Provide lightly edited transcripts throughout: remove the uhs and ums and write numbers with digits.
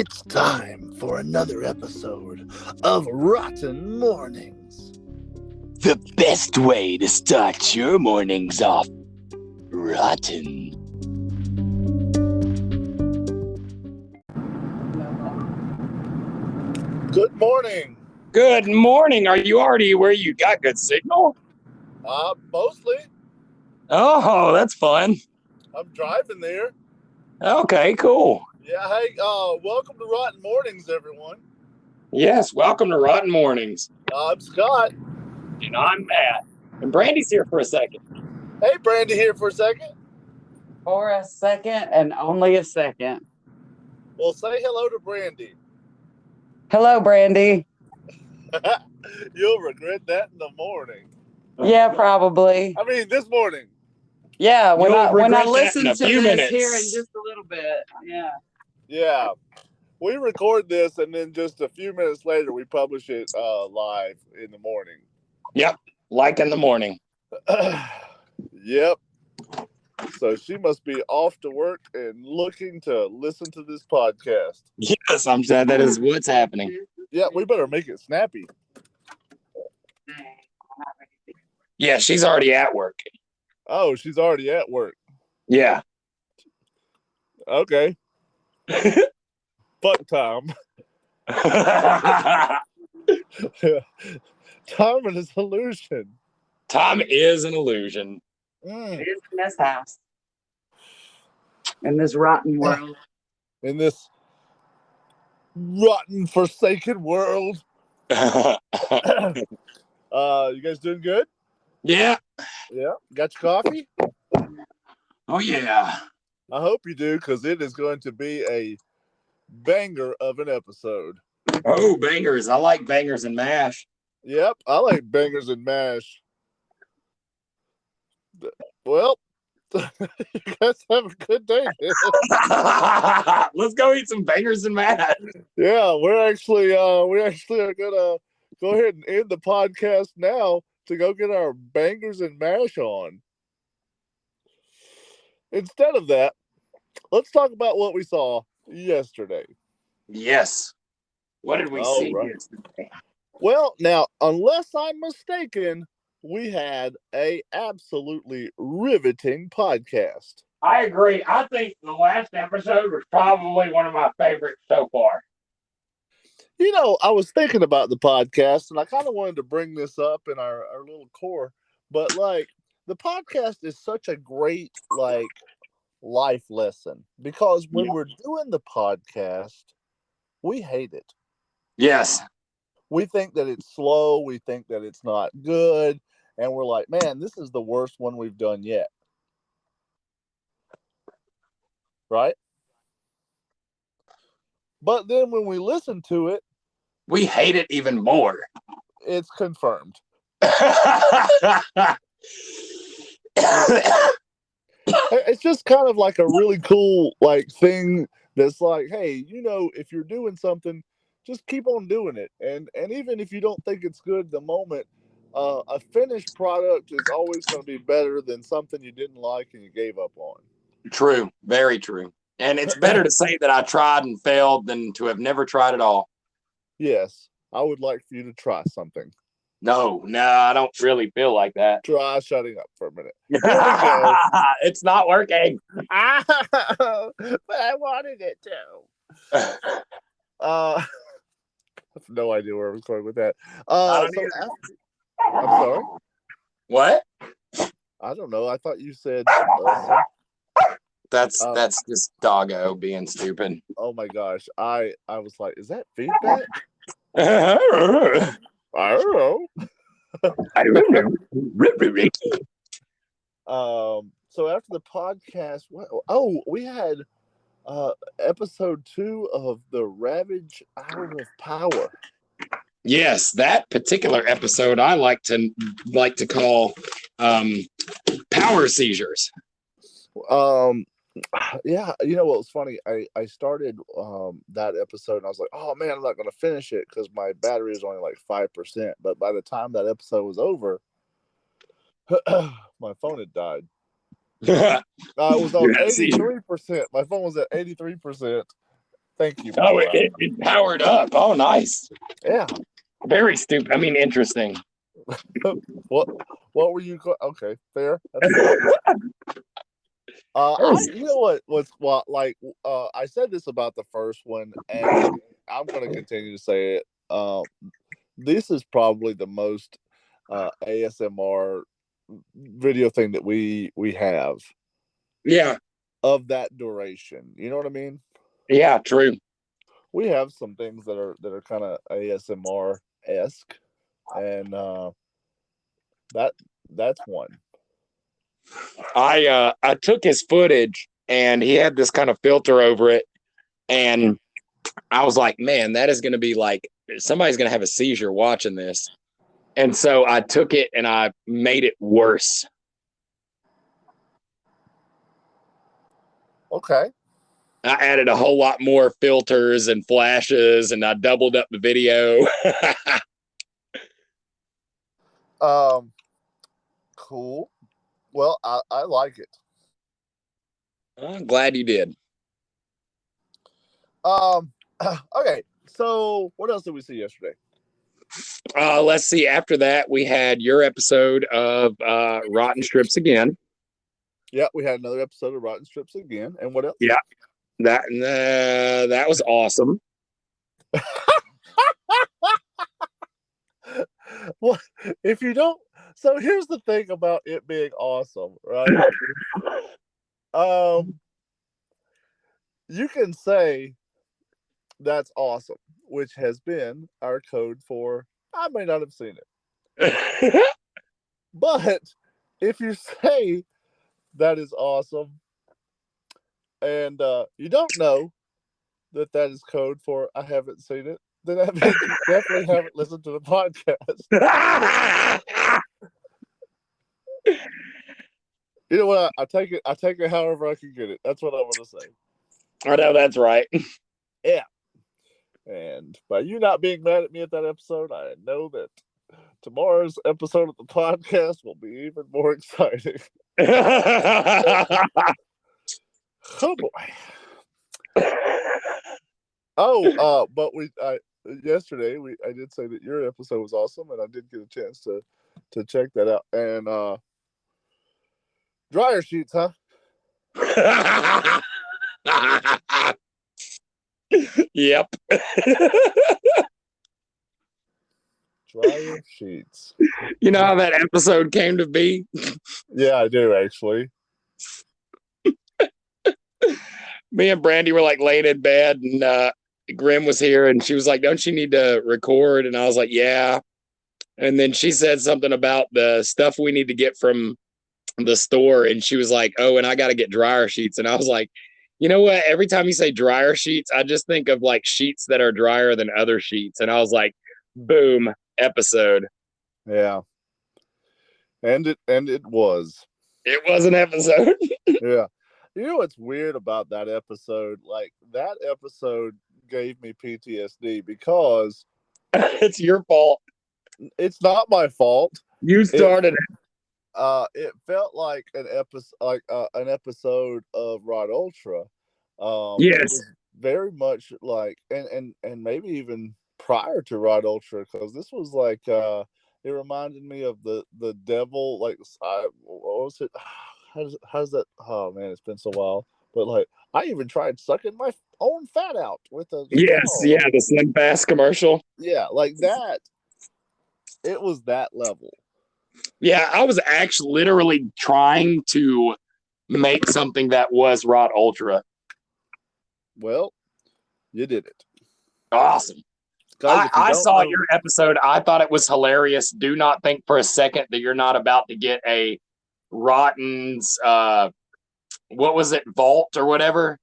It's time for another episode of Rotten Mournings. The best way to start your mornings off rotten. Good morning. Good morning. Are you already where you got good signal? Mostly. Oh, that's fun. I'm driving there. Okay, cool. Yeah, hey, welcome to Rotten Mornings, everyone. Yes, welcome to Rotten Mornings. I'm Scott. And I'm Matt. And Brandy's here for a second. Hey, Brandy here for a second. For a second and only a second. Well, say hello to Brandy. Hello, Brandy. You'll regret that in the morning. Yeah, probably. I mean, this morning. Yeah, when You'll I regret that listen in a to few this minutes. here in just a little bit. Yeah. Yeah. We record this, and then just a few minutes later, we publish it live in the morning. Yep, like in the morning. Yep. So she must be off to work and looking to listen to this podcast. Yes, I'm saying that is what's happening. Yeah, we better make it snappy. Yeah, she's already at work. Oh, she's already at work. Yeah. Okay. Fuck time. Time is an illusion. Time is an illusion. It is in this house. In this rotten world. In this rotten, forsaken world. You guys doing good? Yeah. Yeah. Got your coffee? Oh, yeah. I hope you do, because it is going to be a banger of an episode. Oh, bangers. I like bangers and mash. Yep, I like bangers and mash. Well, you guys have a good day. Let's go eat some bangers and mash. Yeah, we actually are gonna go ahead and end the podcast now to go get our bangers and mash on. Instead of that, let's talk about what we saw yesterday. Yes. What did we see yesterday? Well, now, unless I'm mistaken, we had a absolutely riveting podcast. I agree. I think the last episode was probably one of my favorites so far. You know, I was thinking about the podcast, and I kind of wanted to bring this up in our little core, but like the podcast is such a great life lesson, because when we're doing the podcast, we hate it. Yes. We think that it's slow. We think that it's not good. And we're like, man, this is the worst one we've done yet. Right? But then when we listen to it, we hate it even more. It's confirmed. It's just kind of like a really cool thing that's like, hey, you know, if you're doing something, just keep on doing it. And even if you don't think it's good at the moment, a finished product is always going to be better than something you didn't like and you gave up on. True. Very true. And it's better to say that I tried and failed than to have never tried at all. Yes. I would like for you to try something. No, I don't really feel like that. Try shutting up for a minute. It's not working. But I wanted it to. I have no idea where I was going with that. I'm sorry. What? I don't know. I thought you said. That's just doggo being stupid. Oh my gosh! I was like, is that feedback? I don't know. So after the podcast, we had episode 2 of the Ravage Hour of Power. Yes, that particular episode I like to call power seizures. Yeah, you know what was funny? I started that episode and I was like, oh man, I'm not going to finish it because my battery is only 5%. But by the time that episode was over, my phone had died. It was on 83%. My phone was at 83%. Thank you. Oh, it powered up. Oh, nice. Yeah. Very stupid. I mean, interesting. What were you? Okay, fair. That's fair. You know I said this about the first one, and I'm going to continue to say it. This is probably the most ASMR video thing that we have. Yeah. Of that duration, you know what I mean? Yeah, true. We have some things that are kind of ASMR-esque, and that's one. I took his footage and he had this kind of filter over it, and I was like, man, that is going to be like somebody's going to have a seizure watching this. And so I took it and I made it worse. Okay. I added a whole lot more filters and flashes, and I doubled up the video. Cool. Well, I like it. I'm glad you did. Okay. So what else did we see yesterday? Let's see. After that, we had your episode of Rotten Strips again. Yeah, we had another episode of Rotten Strips again. And what else? Yeah, that was awesome. Well, if you don't, so here's the thing about it being awesome, right? You can say that's awesome, which has been our code for I may not have seen it. But if you say that is awesome and you don't know that is code for I haven't seen it, then that means you definitely haven't listened to the podcast. You know what? I take it however I can get it. That's what I want to say. I know that's right. Yeah. And by you not being mad at me at that episode, I know that tomorrow's episode of the podcast will be even more exciting. Oh boy. Oh, but yesterday I did say that your episode was awesome, and I did get a chance to check that out. And dryer sheets, huh? Yep. Dryer sheets. You know how that episode came to be? Yeah, I do actually. Me and Brandy were like laying in bed, and Grim was here, and she was like, "Don't you need to record?" And I was like, "Yeah." And then she said something about the stuff we need to get from the store, and she was like, "Oh, and I got to get dryer sheets." And I was like, you know what? Every time you say dryer sheets, I just think of like sheets that are drier than other sheets. And I was like, boom, episode. Yeah. And it was. It was an episode. Yeah. You know what's weird about that episode? Like, that episode gave me PTSD because it's your fault. It's not my fault. You started it. It felt like an episode of Rod Ultra. Yes. It was very much like, and maybe even prior to Rod Ultra, because this was like, it reminded me of the devil. Like, what was it? How's that? Oh man, it's been so while. But like, I even tried sucking my own fat out with a the Slim Fast commercial. Yeah, like that. It was that level. Yeah, I was actually literally trying to make something that was Rod Ultra. Well, you did it. Awesome. Guys, I saw your episode. I thought it was hilarious. Do not think for a second that you're not about to get a Rotten's, what was it, vault or whatever?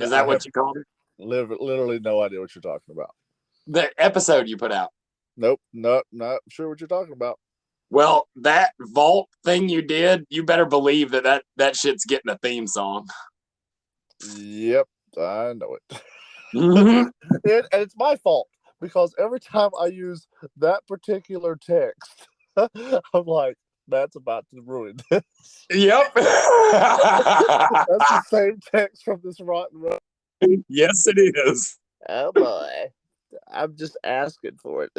Is that what you called it? Literally no idea what you're talking about. The episode you put out. Nope, not sure what you're talking about. Well, that vault thing you did, you better believe that shit's getting a theme song. Yep, I know it. Mm-hmm. And it's my fault because every time I use that particular text, I'm like, Matt's about to ruin this. Yep. That's the same text from this rotten road. Yes, it is. Oh boy. I'm just asking for it.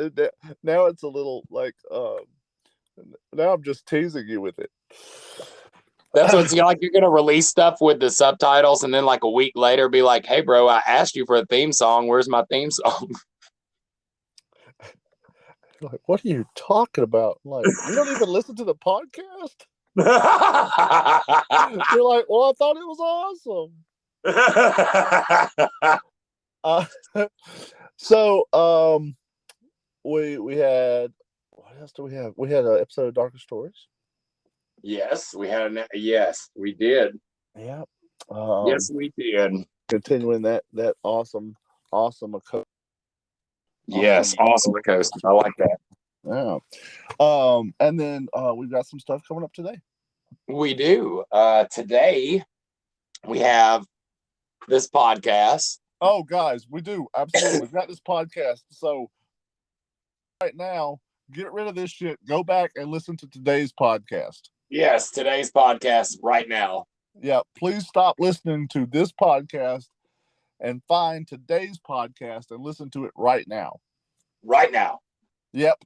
Now it's a little like now I'm just teasing you with it. That's what's like. You're gonna release stuff with the subtitles, and then like a week later, be like, "Hey, bro, I asked you for a theme song. Where's my theme song?" Like, what are you talking about? Like, you don't even listen to the podcast? You're like, well, I thought it was awesome. So we had, what else do we have? We had an episode of Darker Stories. Yes, we had. Yes, we did. Yeah. Yes, we did. Continuing that awesome. Yes, awesome coast. I like that. Yeah. And then we've got some stuff coming up today. We do. Today we have this podcast. Oh, guys, we do. Absolutely. We've got this podcast. So right now, get rid of this shit. Go back and listen to today's podcast. Yes, today's podcast right now. Yeah, please stop listening to this podcast and find today's podcast and listen to it right now. Right now. Yep.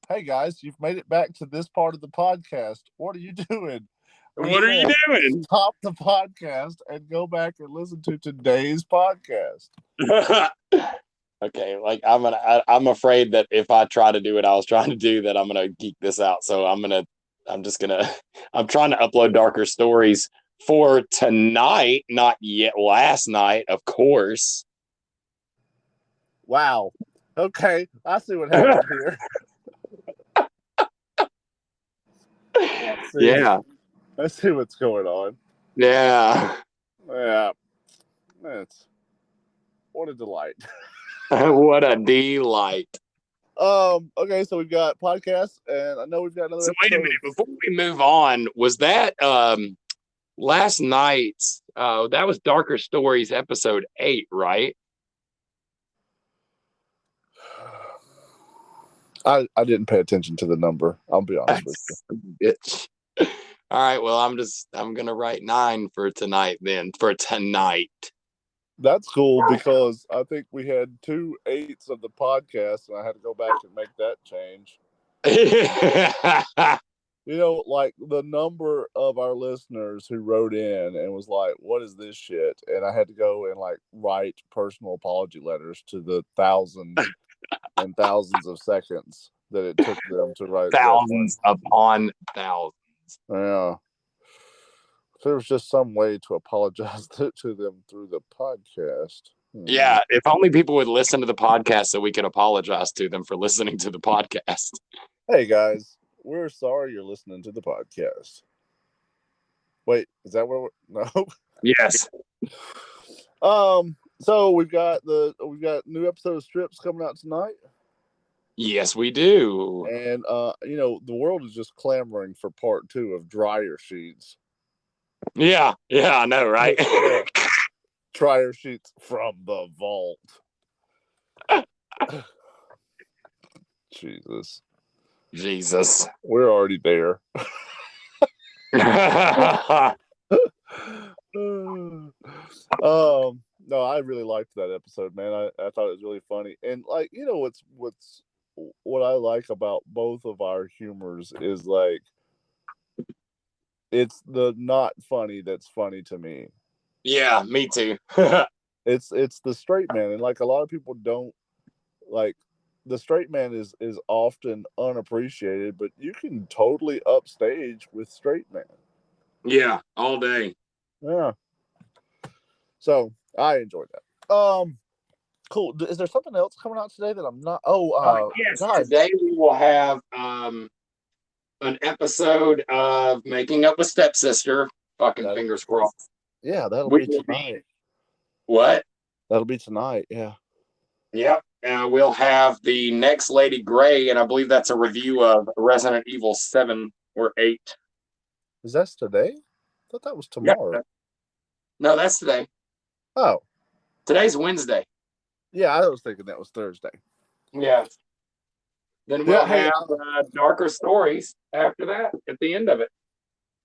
Hey, guys, you've made it back to this part of the podcast. What are you doing? What are you doing? Stop the podcast and go back and listen to today's podcast. Okay, like I'm afraid that if I try to do what I was trying to do, that I'm gonna geek this out. So I'm trying to upload Darker Stories for tonight, not yet last night, of course. Wow. Okay, I see what happened here. Yeah. I see what's going on. Yeah. Yeah. What a delight. What a delight. Okay, so we've got podcasts, and I know we've got another. So wait a minute, before we move on, was that last night's that was Darker Stories episode 8, right? I didn't pay attention to the number. I'll be honest with you. Bitch. All right, well, I'm gonna write 9 for tonight then. For tonight. That's cool because I think we had 2 8s of the podcast, and I had to go back and make that change. You know, like the number of our listeners who wrote in and was like, "What is this shit?" And I had to go and like write personal apology letters to the thousands and thousands of seconds that it took them to write. Thousands upon thousands. Yeah. If there was just some way to apologize to them through the podcast. Yeah, if only people would listen to the podcast so we could apologize to them for listening to the podcast. Hey guys, we're sorry you're listening to the podcast. Wait, is that where we're... No? Yes. So we've got new episode of Strips coming out tonight. Yes, we do. And you know, the world is just clamoring for part 2 of Dryer Sheets. Yeah, I know, right? Dryer Sheets from the vault. Jesus. We're already there. No, I really liked that episode, man. I thought it was really funny. And like, you know, what I like about both of our humors is like it's the not funny that's funny to me. Yeah, me too. It's the straight man, and like a lot of people don't like the straight man is often unappreciated, but you can totally upstage with straight man. Yeah, all day. Yeah. So I enjoyed that. Cool. Is there something else coming out today that I'm not? Yes. God. Today we will have an episode of Making Up with Stepsister. Fucking fingers crossed. Yeah, that'll be tonight. What? That'll be tonight. Yeah. Yep. We'll have the next Lady Grey, and I believe that's a review of Resident Evil 7 or 8. Is that today? I thought that was tomorrow. Yeah. No, that's today. Oh. Today's Wednesday. Yeah, I was thinking that was Thursday. Yeah. Then we'll hey, have darker stories after that at the end of it.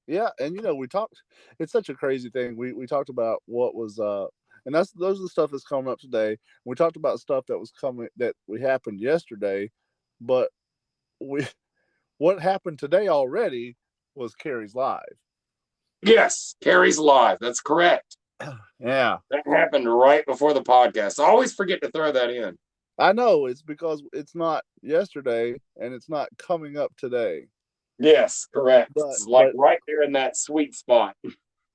yeah, and we talked. It's such a crazy thing. We talked about what was and those are the stuff that's coming up today. We talked about stuff that was coming that we happened yesterday, but we what happened today already was Carrie's live. Yes, Carrie's live. That's correct. Yeah, That happened right before the podcast. I always forget to throw that in. I know. It's because it's not yesterday and it's not coming up today. Yes, correct. But It's like right there in that sweet spot.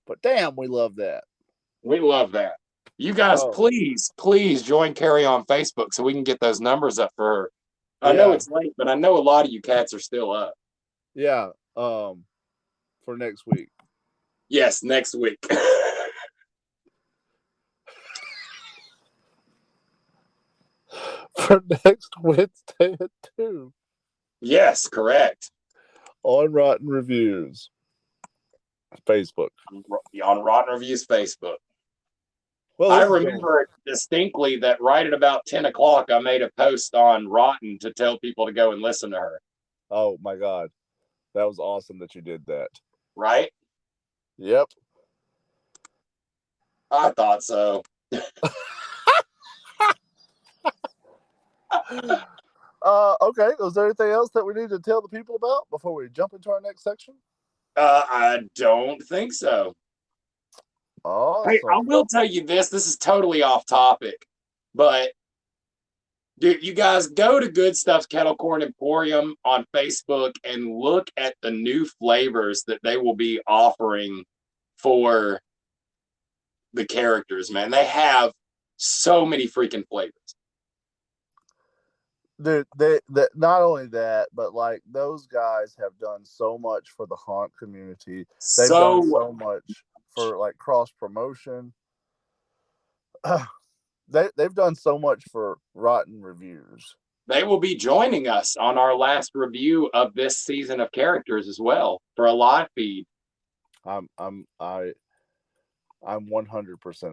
but damn, we love that. We love that. You guys, Oh, please join Carrie on Facebook so we can get those numbers up for her. I know yeah, it's late, but I know a lot of you cats are still up. yeah. For next week. Yes, next week. For next Wednesday at 2 Yes, correct. on Rotten Reviews Facebook. On Rotten Reviews Facebook. Well, I remember distinctly that right at about 10 o'clock, I made a post on Rotten to tell people to go and listen to her. Oh my God, that was awesome that you did that. Right? Yep. I thought so. Okay. Was there anything else that we need to tell the people about before we jump into our next section? I don't think so. Awesome. Hey, I will tell you this. This is totally off topic, but dude, you guys go to Good Stuff's Kettle Corn Emporium on Facebook and look at the new flavors that they will be offering for the characters, man. They have so many freaking flavors. Dude, they not only that, but like those guys have done so much for the haunt community. They've done so much for like cross promotion. They've done so much for Rotten Reviews. They will be joining us on our last review of this season of characters as well for a live feed. I'm 100%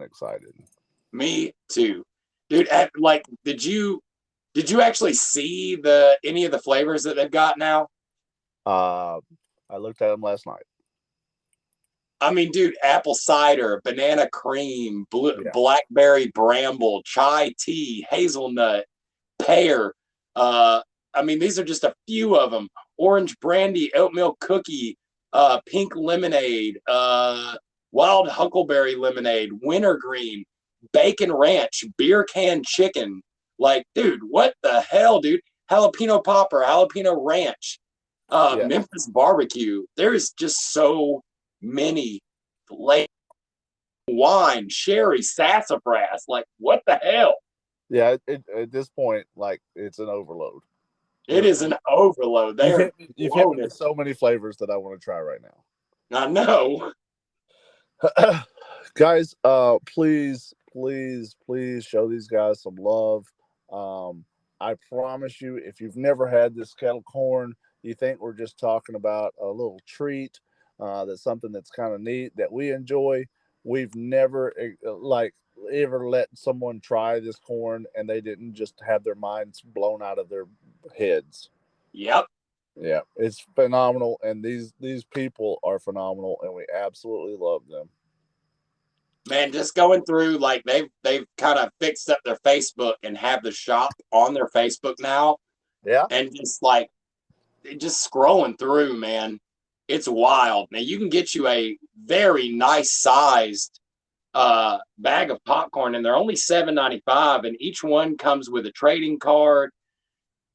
excited. Me too, dude. Like, did you actually see any of the flavors that they've got now? I looked at them last night. I mean, dude, apple cider, banana cream, blackberry bramble, chai tea, hazelnut, pear. I mean, these are just a few of them. Orange brandy, oatmeal cookie, pink lemonade, wild huckleberry lemonade, wintergreen, bacon ranch, beer can chicken. Like, dude, what the hell, dude? Jalapeno popper, jalapeno ranch, Memphis barbecue. There is just so many flavors. Wine, sherry, sassafras. Like, what the hell? Yeah, at this point, like, it's an overload. It is an overload. You've hit me with so many flavors that I want to try right now. I know. Guys, please show these guys some love. I promise you, if you've never had this kettle corn, you think we're just talking about a little treat, that's something that's kind of neat that we enjoy. We've never ever let someone try this corn and they didn't just have their minds blown out of their heads. Yep. Yeah, it's phenomenal, and these people are phenomenal, and we absolutely love them. Man, just going through, like, they've kind of fixed up their Facebook and have the shop on their Facebook now. Yeah. And just scrolling through, man, it's wild. Now, you can get you a very nice sized bag of popcorn, and they're only $7.95, and each one comes with a trading card,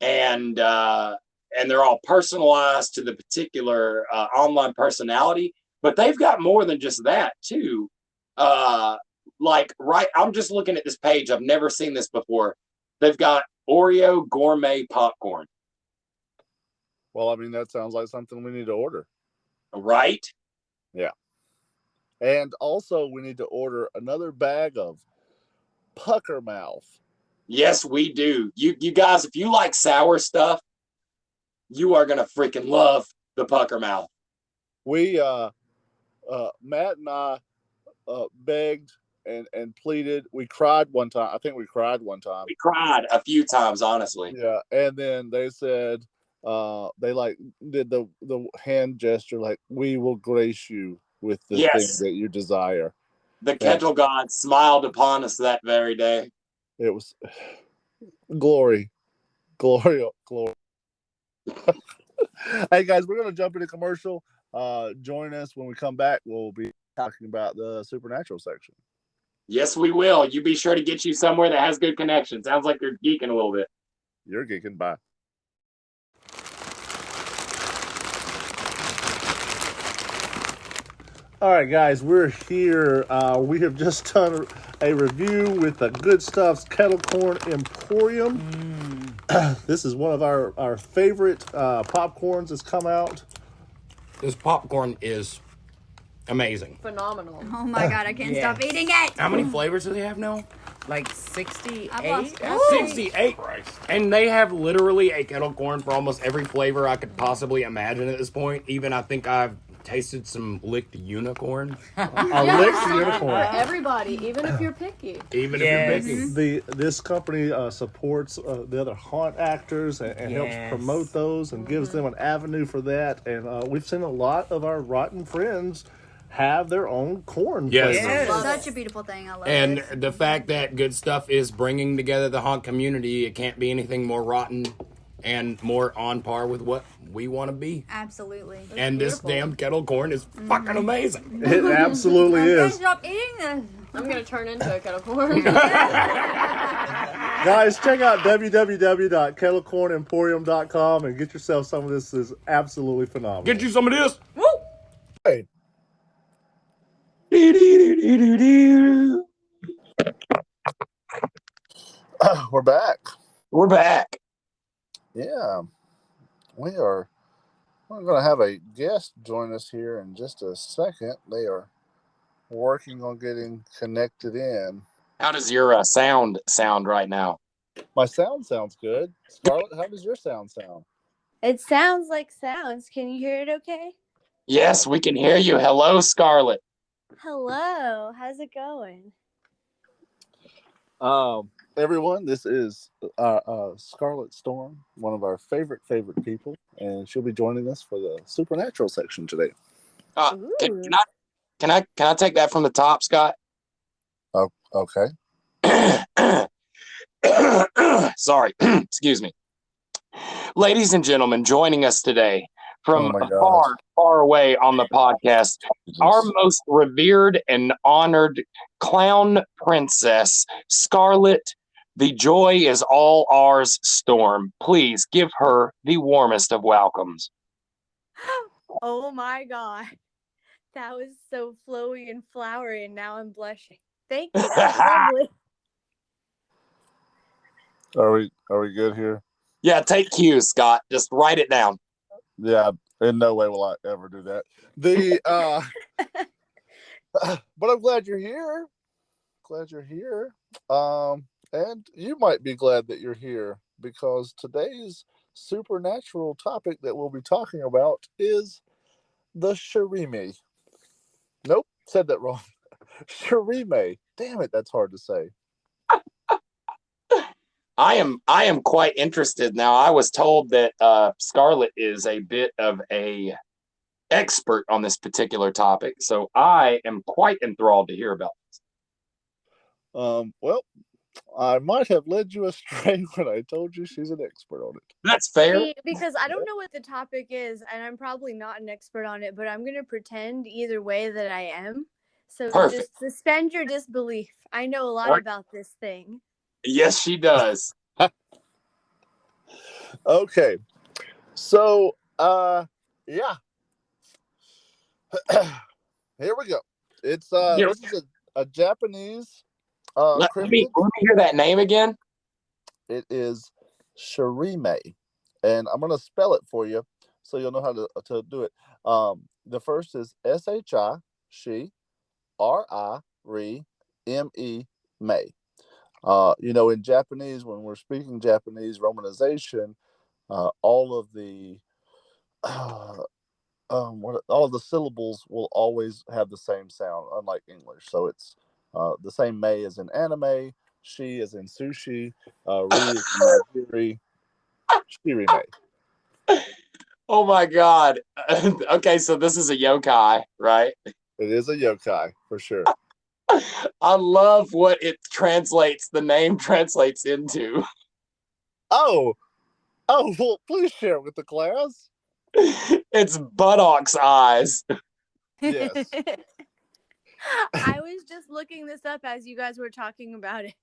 and they're all personalized to the particular online personality. But they've got more than just that too. I'm just looking at this page. I've never seen this before. They've got Oreo gourmet popcorn. Well, I mean, that sounds like something we need to order. Right? Yeah. And also, we need to order another bag of pucker mouth. Yes, we do. You guys, if you like sour stuff, you are gonna freaking love the pucker mouth. We Matt and I begged and pleaded. We cried one time. I think we cried one time. We cried a few times, honestly. Yeah, and then they said they like did the hand gesture like we will grace you with the thing that you desire. The kettle god smiled upon us that very day. It was glory. Hey guys, we're gonna jump into commercial. Join us when we come back. We'll be talking about the supernatural section. Yes, we will. You be sure to get you somewhere that has good connection. Sounds like you're geeking a little bit. You're geeking. Bye. All right, guys, we're here. We have just done a review with the Good Stuff's Kettle Corn Emporium. This is one of our favorite popcorns that's come out. This popcorn is amazing. Phenomenal. Oh my god, I can't stop eating it. How many flavors do they have now? Like 68? I've lost 68. And they have literally a kettle corn for almost every flavor I could possibly imagine at this point. Even I think I've tasted some licked unicorn. A licked unicorn. Everybody, even if you're picky. Even if you're picky. This company supports the other haunt actors and helps promote those and gives them an avenue for that. And we've seen a lot of our rotten friends have their own corn flavors. It's such a beautiful thing. I love And it. the fact that Good Stuff is bringing together the haunt community, it can't be anything more rotten and more on par with what we want to be. Absolutely. And this damn kettle corn is fucking amazing. It absolutely I can't is. stop eating this. I'm going to turn into a kettle corn. Guys, check out www.kettlecornemporium.com and get yourself some of this. This is absolutely phenomenal. Get you some of this. Woo! Hey. We're back. We're back. Yeah, we're going to have a guest join us here in just a second. They are working on getting connected in. How does your sound right now? My sound sounds good. Scarlett, how does your sound sound? It sounds like sounds. Can you hear it okay? Yes, we can hear you. Hello, Scarlett. Hello. How's it going? Everyone, this is Scarlett Storm, one of our favorite people, and she'll be joining us for the supernatural section today. Can I take that from the top, Scott? Oh, okay. Sorry, excuse me. Ladies and gentlemen, joining us today from far away on the podcast, our most revered and honored clown princess, Scarlett. The joy is all ours, Storm. Please give her the warmest of welcomes. Oh my god. That was so flowy and flowery, and now I'm blushing. Thank you. That's lovely. Are we good here? Yeah, take cues, Scott. Just write it down. Yeah, in no way will I ever do that. But I'm glad you're here. And you might be glad that you're here because today's supernatural topic that we'll be talking about is the Shirime. Nope, said that wrong. Shirime. Damn it, that's hard to say. I am quite interested now. I was told that Scarlett is a bit of a expert on this particular topic, so I am quite enthralled to hear about this. Well, I might have led you astray when I told you she's an expert on it. That's fair. See, because I don't know what the topic is, and I'm probably not an expert on it, but I'm going to pretend either way that I am. So just suspend your disbelief. I know a lot about this thing. Yes, she does. Okay. So, yeah. Here we go. It's this is a Japanese let me hear that name again. It is Shirime, and I'm gonna spell it for you so you'll know how to do it. The first is S-H-I, she, R-I-R-E-M-E, May. In Japanese, when we're speaking Japanese romanization, all of the all of the syllables will always have the same sound, unlike English. So it's The same Mei is in anime. She is in sushi. Ri is in Nigiri. Shirime. Oh my god. Okay, so this is a yokai, right? It is a yokai for sure. I love what it translates, the name translates into. Oh, well, please share it with the class. It's buttocks eyes. Yes. I was just looking this up as you guys were talking about it.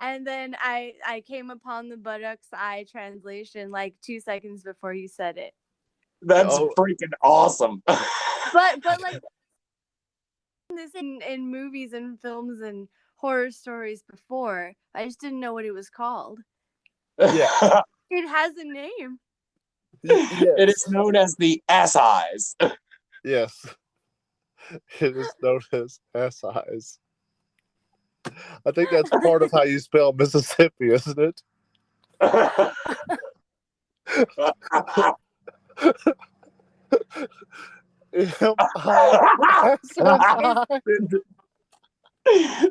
And then I came upon the buttocks eye translation like 2 seconds before you said it. That's freaking awesome. But like this in movies and films and horror stories before. I just didn't know what it was called. Yeah. It has a name. Yes. It is known as the ass eyes. Yes. It is known as ass eyes. I think that's part of how you spell Mississippi, isn't it?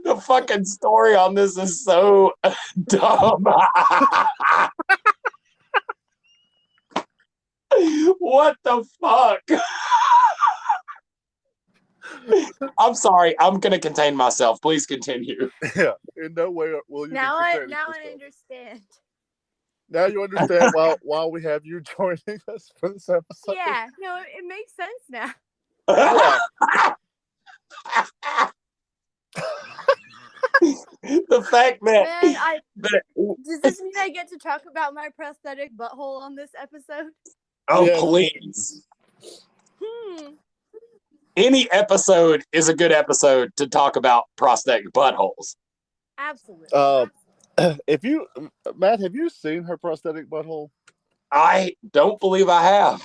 The fucking story on this is so dumb. What the fuck? I'm sorry. I'm gonna contain myself. Please continue. Yeah, in no way will you. Now I understand. Now you understand why we have you joining us for this episode. Yeah, no, it makes sense now. Yeah. The fact that, Man, does this mean I get to talk about my prosthetic butthole on this episode? Oh, yes. Please. Any episode is a good episode to talk about prosthetic buttholes. Absolutely. If you, Matt, have you seen her prosthetic butthole? I don't believe I have.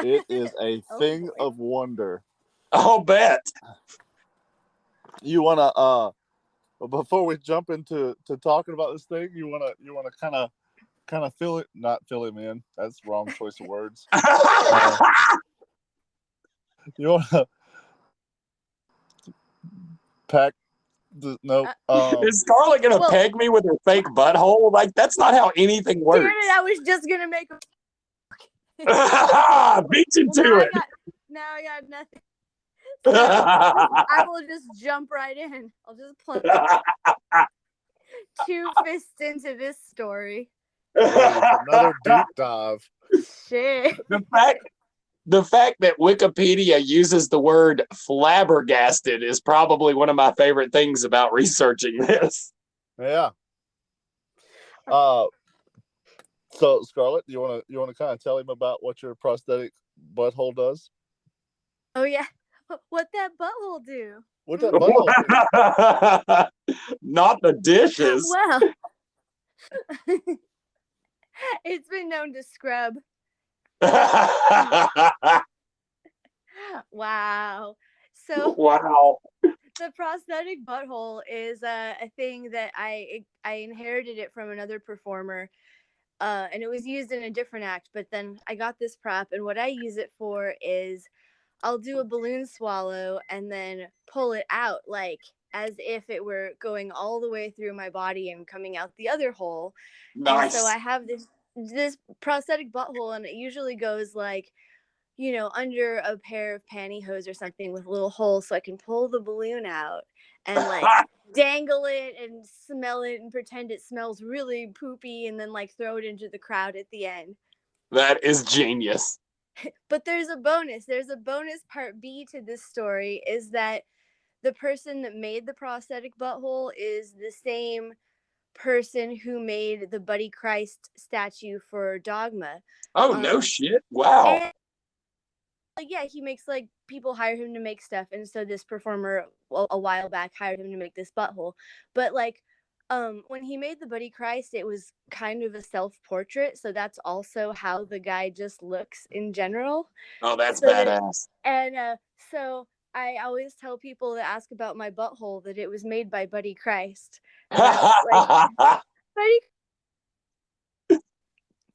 It is a thing of wonder. I'll bet. You wanna before we jump into talking about this thing, you wanna kind of fill it, not fill him in. That's the wrong choice of words. You wanna pack the no. Is Scarlett gonna peg me with her fake butthole? Like, that's not how anything works. Damn it, I was just gonna make a beat you to it. Now I got nothing. So I will just jump right in. I'll just plunge 2 fists into this story. Another deep dive. Shit. The fact that Wikipedia uses the word flabbergasted is probably one of my favorite things about researching this. Yeah. So Scarlett, you wanna kind of tell him about what your prosthetic butthole does? Oh yeah. What that butthole do? What that butthole do? Not the dishes. Well, it's been known to scrub. Wow. So wow. The prosthetic butthole is a thing that I inherited it from another performer. And it was used in a different act, but then I got this prop, and what I use it for is I'll do a balloon swallow and then pull it out like as if it were going all the way through my body and coming out the other hole. Nice. And so I have this prosthetic butthole, and it usually goes like, you know, under a pair of pantyhose or something with a little hole, so I can pull the balloon out and like dangle it and smell it and pretend it smells really poopy, and then like throw it into the crowd at the end. That is genius. But there's a bonus. There's a bonus part B to this story, is that the person that made the prosthetic butthole is the same person who made the Buddy Christ statue for Dogma. Oh, no shit. Wow. And, yeah, he makes like people hire him to make stuff, and so this performer a while back hired him to make this butthole. But like when he made the Buddy Christ, it was kind of a self-portrait, so that's also how the guy just looks in general. Oh, that's badass. So I always tell people that ask about my butthole that it was made by Buddy Christ. Buddy.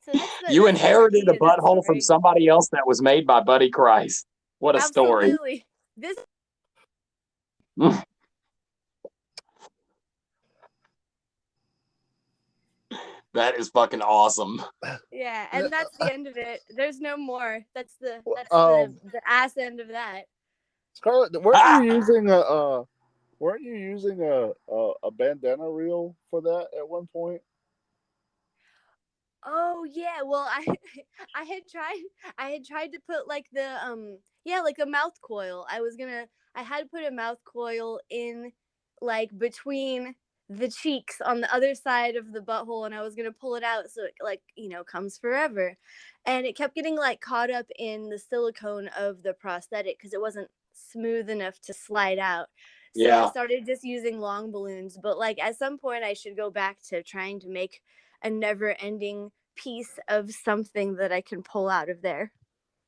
So you inherited a butthole from somebody else that was made by Buddy Christ. What a story. Absolutely. This That is fucking awesome. Yeah, and that's the end of it. There's no more. That's the ass end of that. Scarlett, weren't you using a bandana reel for that at one point? Oh yeah, well I had tried to put like the like a mouth coil. I had to put a mouth coil in like between the cheeks on the other side of the butthole, and I was gonna pull it out so it like, comes forever. And it kept getting like caught up in the silicone of the prosthetic because it wasn't smooth enough to slide out. So I started just using long balloons, but like at some point I should go back to trying to make a never-ending piece of something that I can pull out of there.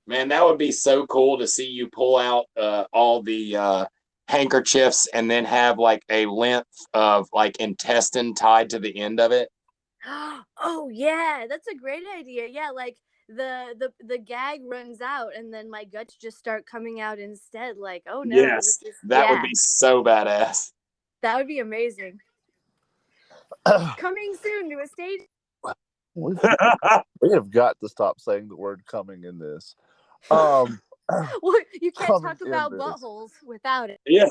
Man, that would be so cool to see you pull out all the handkerchiefs and then have like a length of like intestine tied to the end of it. Oh yeah, that's a great idea. Yeah, like the gag runs out and then my guts just start coming out instead. Like, oh no, Yes, that would be so badass. That would be amazing. Coming soon to a stage. We have got to stop saying the word "coming" in this. Well, you can't talk about buttholes without it. Yeah.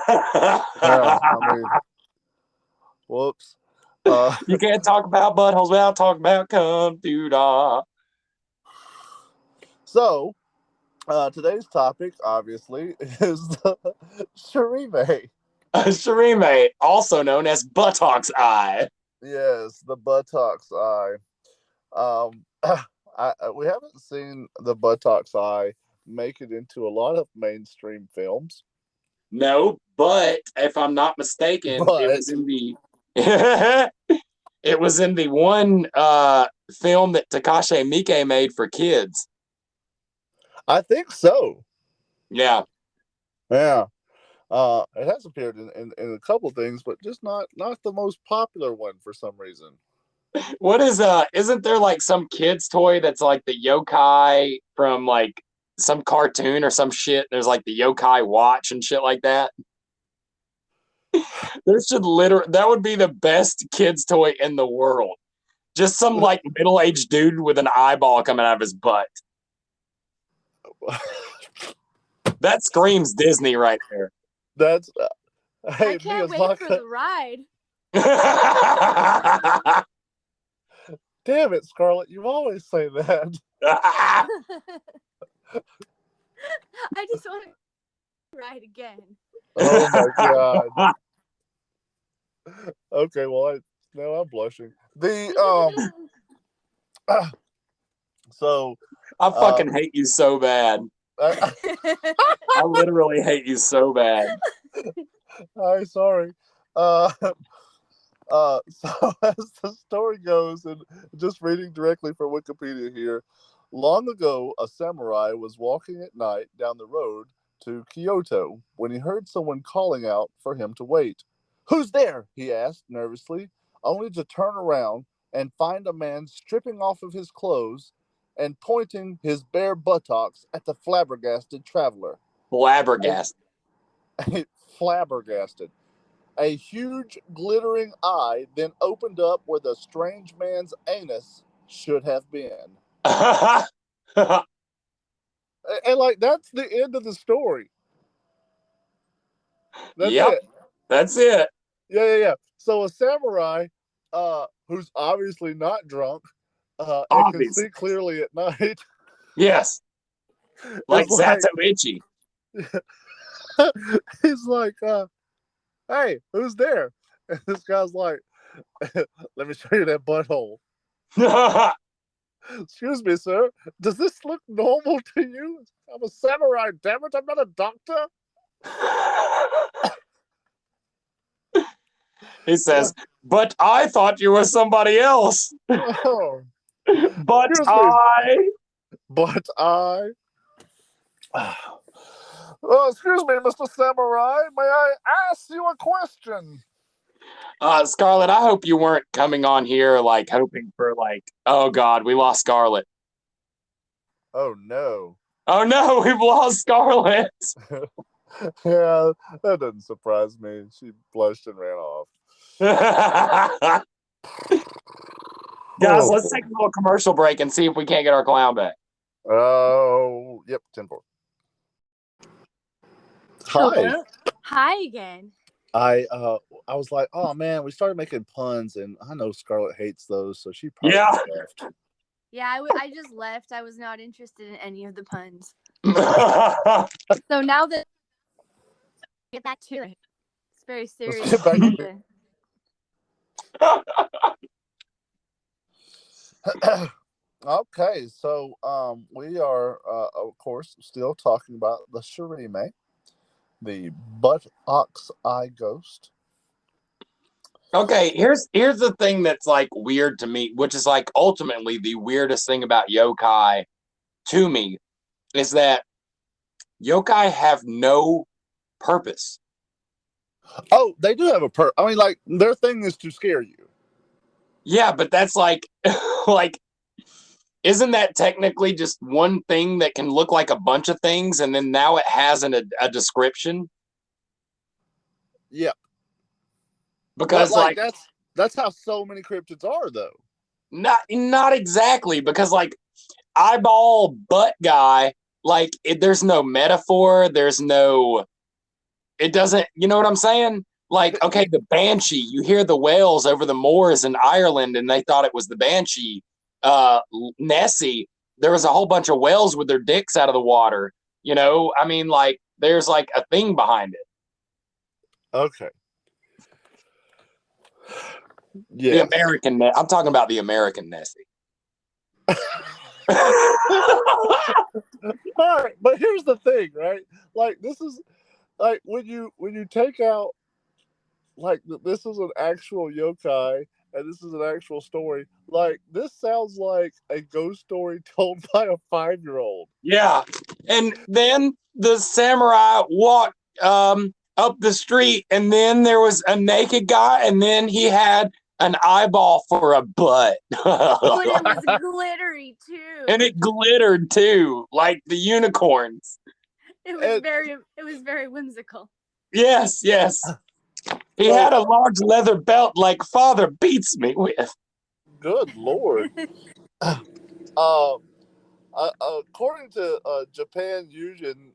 Whoops. You can't talk about buttholes without talking about cum, dude. So, today's topic, obviously, is the Shirime. Shirime, also known as buttocks eye. Yes, the buttocks eye. We haven't seen the buttocks eye make it into a lot of mainstream films. No, but if I'm not mistaken, it was in the it was in the one film that Takashi Miike made for kids. I think so. Yeah. Yeah. It has appeared in a couple things, but just not the most popular one for some reason. What is isn't there like some kid's toy that's like the yokai from like some cartoon or some shit? There's like the yokai watch and shit like that. That would be the best kid's toy in the world. Just some like middle-aged dude with an eyeball coming out of his butt. That screams Disney right there. That's hey, I can't wait for the ride. Damn it, Scarlett! You always say that. I just want to ride again. Oh my god. Okay, well, now I'm blushing. So I fucking hate you so bad. I literally hate you so bad. I'm sorry. So as the story goes, and just reading directly from Wikipedia here, long ago, a samurai was walking at night down the road to Kyoto when he heard someone calling out for him to wait. "Who's there?" he asked nervously, only to turn around and find a man stripping off of his clothes and pointing his bare buttocks at the flabbergasted traveler. Flabbergasted. Flabbergasted. A huge glittering eye then opened up where the strange man's anus should have been. And like, that's the end of the story. That's it. That's it. Yeah. So a samurai, who's obviously not drunk, and can see clearly at night. Yes. Like Zatoichi. He's like, "Hey, who's there?" And this guy's like, "Let me show you that butthole." "Excuse me, sir. Does this look normal to you? I'm a samurai, damn it. I'm not a doctor." He says, "But I thought you were somebody else." Oh. But I. Oh, excuse me, Mr. Samurai. May I ask you a question? Scarlett, I hope you weren't coming on here like hoping for like, oh God, we lost Scarlett. Oh no. Oh no, we've lost Scarlett. Yeah, that doesn't surprise me. She blushed and ran off. Guys, let's take a little commercial break and see if we can't get our clown back. Oh, yep, 10-4. Hi. Hello? Hi again. I was like, oh man, we started making puns, and I know Scarlett hates those, so she probably Yeah. left. Yeah, I just left. I was not interested in any of the puns. So now that get back to it, it's very serious. get back to Okay, so we are of course still talking about the Shirime, the butt ox eye ghost. Okay, here's the thing that's like weird to me, which is like ultimately the weirdest thing about yokai to me, is that yokai have no purpose. Oh, they do have a I mean, like, their thing is to scare you. Yeah, but that's like like isn't that technically just one thing that can look like a bunch of things, and then now it has a description? Yeah. Because but, like that's how so many cryptids are, though. Not exactly, because like eyeball butt guy, like there's no metaphor, there's no, it doesn't, you know what I'm saying? Like, okay, the banshee, you hear the whales over the moors in Ireland and they thought it was the banshee. Nessie, there was a whole bunch of whales with their dicks out of the water. You know, I mean, like, there's like a thing behind it. Okay. Yeah. The American, I'm talking about the American Nessie. All right, but here's the thing, right? Like, this is like when you take out, like, this is an actual yokai and this is an actual story. Like, this sounds like a ghost story told by a 5-year-old. Yeah, and then the samurai walked up the street, and then there was a naked guy, and then he had an eyeball for a butt. But it was glittery too. And it glittered too, like the unicorns. It was very whimsical. Yes. He had a large leather belt like father beats me with. Good Lord. According to Japan Fusion,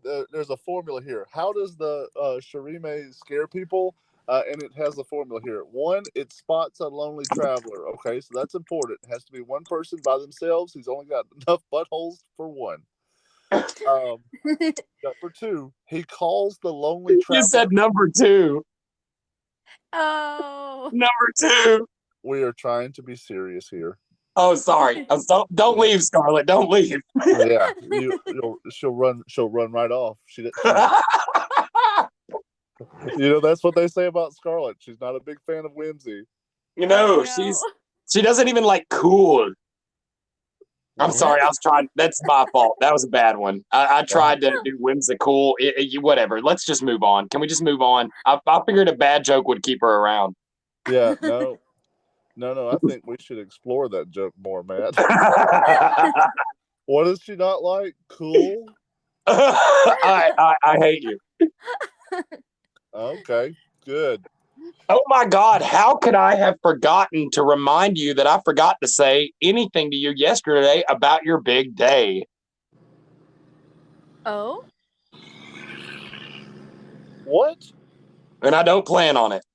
there's a formula here. How does the Shirime scare people? And it has a formula here. 1, it spots a lonely traveler. Okay, so that's important. It has to be one person by themselves who's only got enough buttholes for one. Number 2, he calls the lonely traveler. You said number 2. Oh. Number 2. We are trying to be serious here. Oh, sorry. Don't leave, Scarlett. Don't leave. Yeah, she'll run right off. She you know, that's what they say about Scarlett. She's not a big fan of whimsy. You know, she doesn't even like cool. I'm sorry, I was trying. That's my fault. That was a bad one. I tried to do whimsical. Whatever. Let's just move on. Can we just move on? I figured a bad joke would keep her around. Yeah, no. I think we should explore that joke more, Matt. What does she not like? Cool. I hate you. Okay, good. Oh my God, how could I have forgotten to remind you that I forgot to say anything to you yesterday about your big day? Oh? What? And I don't plan on it.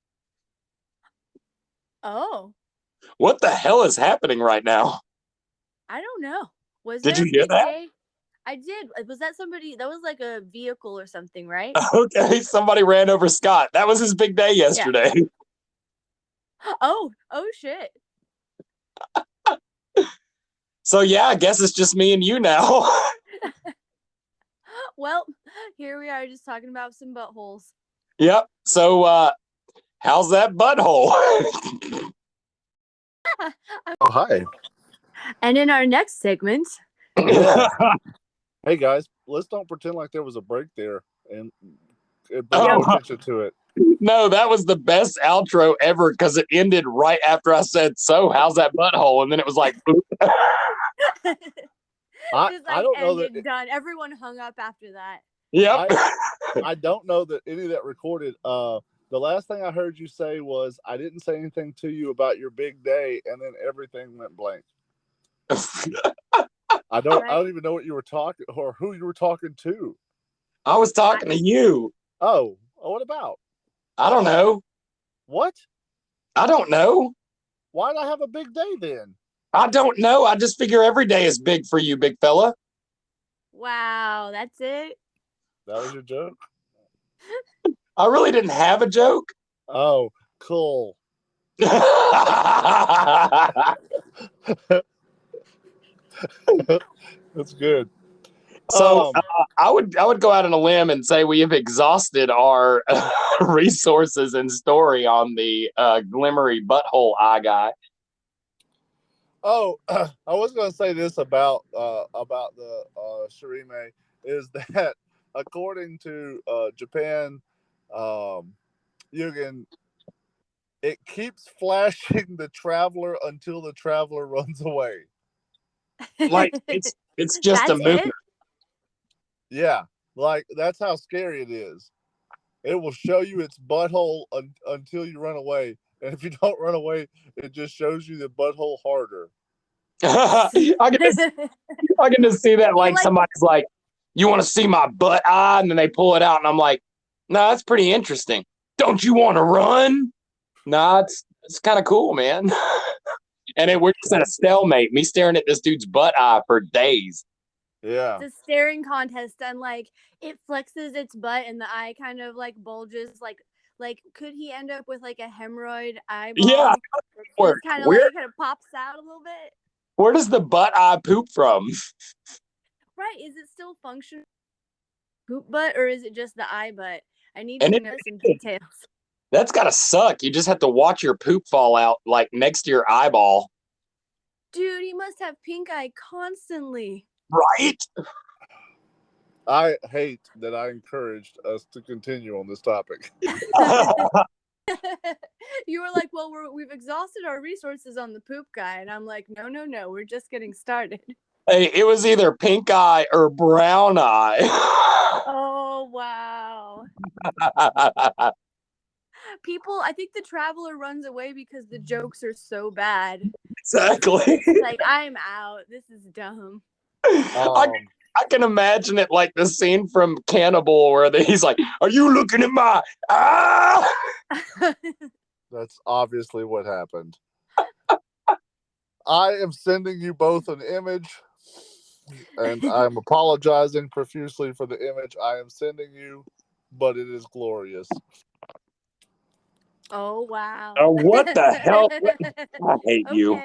Oh. What the hell is happening right now? I don't know. Did you hear that? Day? I did. Was that somebody? That was like a vehicle or something, right? Okay, somebody ran over Scott. That was his big day yesterday. Yeah. Oh shit. So yeah, I guess it's just me and you now. Well, here we are just talking about some buttholes. Yep. So how's that butthole? Oh, hi. And in our next segment. Yeah. Hey guys, let's don't pretend like there was a break there and bring no attention to it. No, that was the best outro ever because it ended right after I said, "So, how's that butthole?" And then it was like, I don't know that done. Everyone hung up after that. Yep. I don't know that any of that recorded. The last thing I heard you say was, "I didn't say anything to you about your big day," and then everything went blank. I don't even know what you were talking or who you were talking to. I was talking to you. Oh, what about? I don't know. What? I don't know. Why'd I have a big day then? I don't know. I just figure every day is big for you, big fella. Wow, that's it. That was your joke? I really didn't have a joke. Oh, cool. That's good. So I would go out on a limb and say we have exhausted our resources and story on the glimmery butthole eye guy. Oh, I was going to say this about the Shirime is that according to Japan, Yugen, it keeps flashing the traveler until the traveler runs away. Like it's just a movement. Yeah, like that's how scary it is. It will show you its butthole until you run away, and if you don't run away, it just shows you the butthole harder. I can just see that like somebody's like, "You want to see my butt eye?" And then they pull it out, and I'm like, "No, that's pretty interesting. Don't you want to run?" No, it's kind of cool, man. And we're just at a stalemate. Me staring at this dude's butt eye for days. Yeah. It's a staring contest, and like it flexes its butt, and the eye kind of like bulges. Like could he end up with like a hemorrhoid eyeball? Yeah, it's kind of pops out a little bit. Where does the butt eye poop from? Right? Is it still functional poop butt, or is it just the eye butt? I need to know some details. That's gotta suck. You just have to watch your poop fall out like next to your eyeball. Dude, he must have pink eye constantly. Right? I hate that I encouraged us to continue on this topic. You were like, well, we've exhausted our resources on the poop guy. And I'm like, no, we're just getting started. Hey, it was either pink eye or brown eye. Oh, wow. People, I think the traveler runs away because the jokes are so bad. Exactly. Like, I'm out. This is dumb. I can imagine it like the scene from Cannibal where he's like, "Are you looking at my ah?" That's obviously what happened. I am sending you both an image, and I'm apologizing profusely for the image I am sending you, but it is glorious. Oh, wow. Oh, what the hell? I hate you.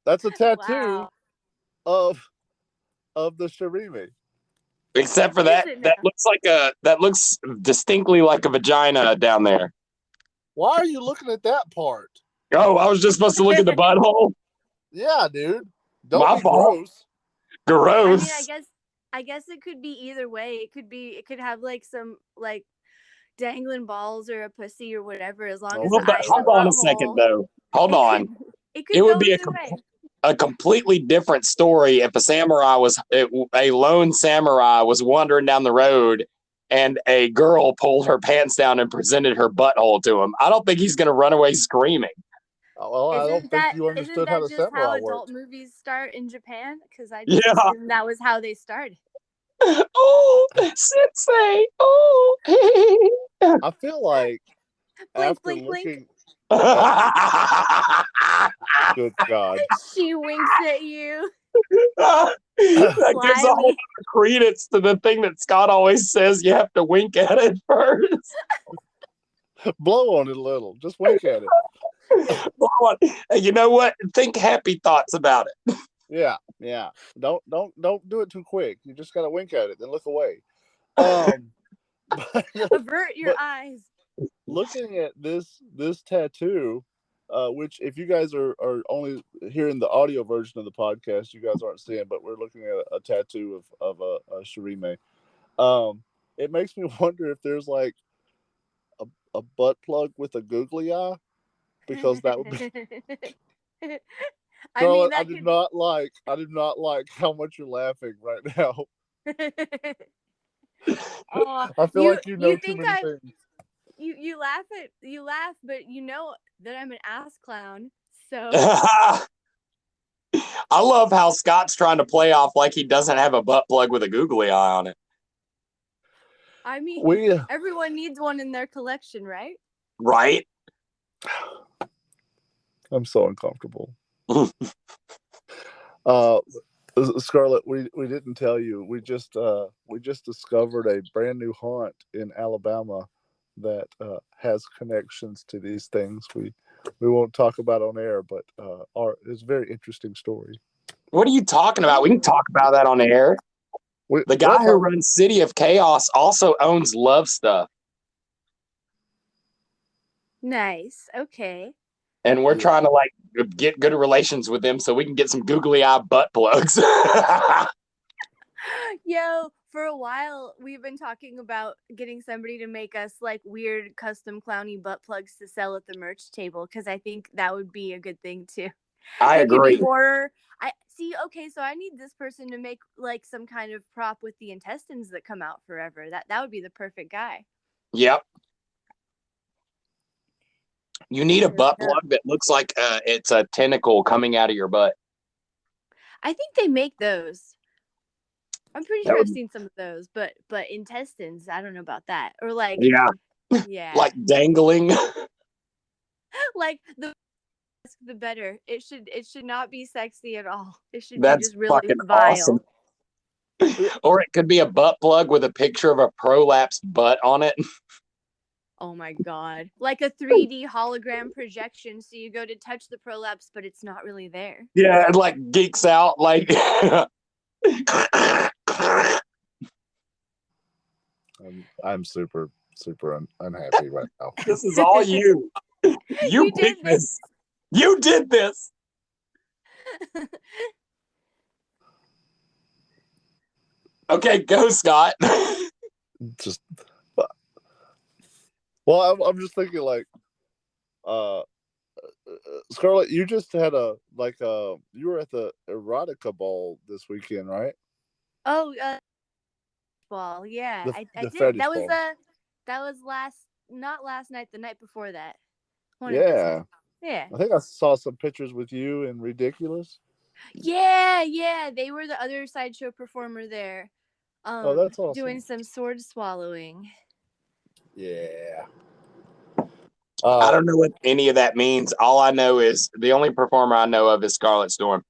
That's a tattoo of the Shirime. Except for that looks distinctly like a vagina down there. Why are you looking at that part? Oh, I was just supposed to look at the butthole? Yeah, dude. Don't My be fault. Gross. Gross. I mean, I guess it could be either way. It could have like some like dangling balls or a pussy or whatever, as long as hold on a second though. Hold on. It would be a completely different story if a lone samurai was wandering down the road and a girl pulled her pants down and presented her butthole to him. I don't think he's going to run away screaming. Well, I don't think you understood how the samurai worked. Isn't that just how adult movies start in Japan? Because I just assumed that was how they started. Oh, sensei! Oh, I feel like after looking. Good God! She winks at you. That gives a whole lot of credence to the thing that Scott always says. You have to wink at it first. Blow on it a little. Just wink at it. Blow on. You know what? Think happy thoughts about it. Yeah. Don't do it too quick. You just gotta wink at it, then look away. Avert your eyes. Looking at this tattoo, which if you guys are only hearing the audio version of the podcast, you guys aren't seeing, but we're looking at a tattoo of a Shirime. It makes me wonder if there's like a butt plug with a googly eye, because that would be. Scarlett, I do not like how much you're laughing right now. I feel like you know too many things. you laugh, but you know that I'm an ass clown. So I love how Scott's trying to play off like he doesn't have a butt plug with a googly eye on it. I mean, We everyone needs one in their collection, right? Right? I'm so uncomfortable. Scarlett, we didn't tell you. We just discovered a brand new haunt in Alabama that has connections to these things. We won't talk about on air, but it's a very interesting story. What are you talking about? We can talk about that on air. The guy who runs City of Chaos also owns Love Stuff. Nice. Okay. And we're trying to like get good relations with them so we can get some googly eye butt plugs. Yo, for a while we've been talking about getting somebody to make us like weird custom clowny butt plugs to sell at the merch table, because I think that would be a good thing too. I agree. Horror. I see. Okay, so I need this person to make like some kind of prop with the intestines that come out forever. That would be the perfect guy. Yep. You need a butt plug that looks like it's a tentacle coming out of your butt. I think they make those. I'm pretty sure I've seen some of those, but intestines, I don't know about that. Or like, yeah, like dangling. Like the better. It should not be sexy at all. It should That's be just really fucking vile. awesome. Or it could be a butt plug with a picture of a prolapsed butt on it. Oh my god. Like a 3D hologram projection, so you go to touch the prolapse, but it's not really there. Yeah, and like geeks out like I'm super unhappy right now. This is all you. You picked this. You did this. Okay, go, Scott. Just well, I'm just thinking like, Scarlett, you just had you were at the erotica ball this weekend, right? Oh, ball, yeah, I did. That was not last night, the night before that. Yeah. Yeah. I think I saw some pictures with you and Ridiculous. Yeah, they were the other sideshow performer there. Oh, that's awesome. Doing some sword swallowing. Yeah. I don't know what any of that means. All I know is the only performer I know of is Scarlett Storm.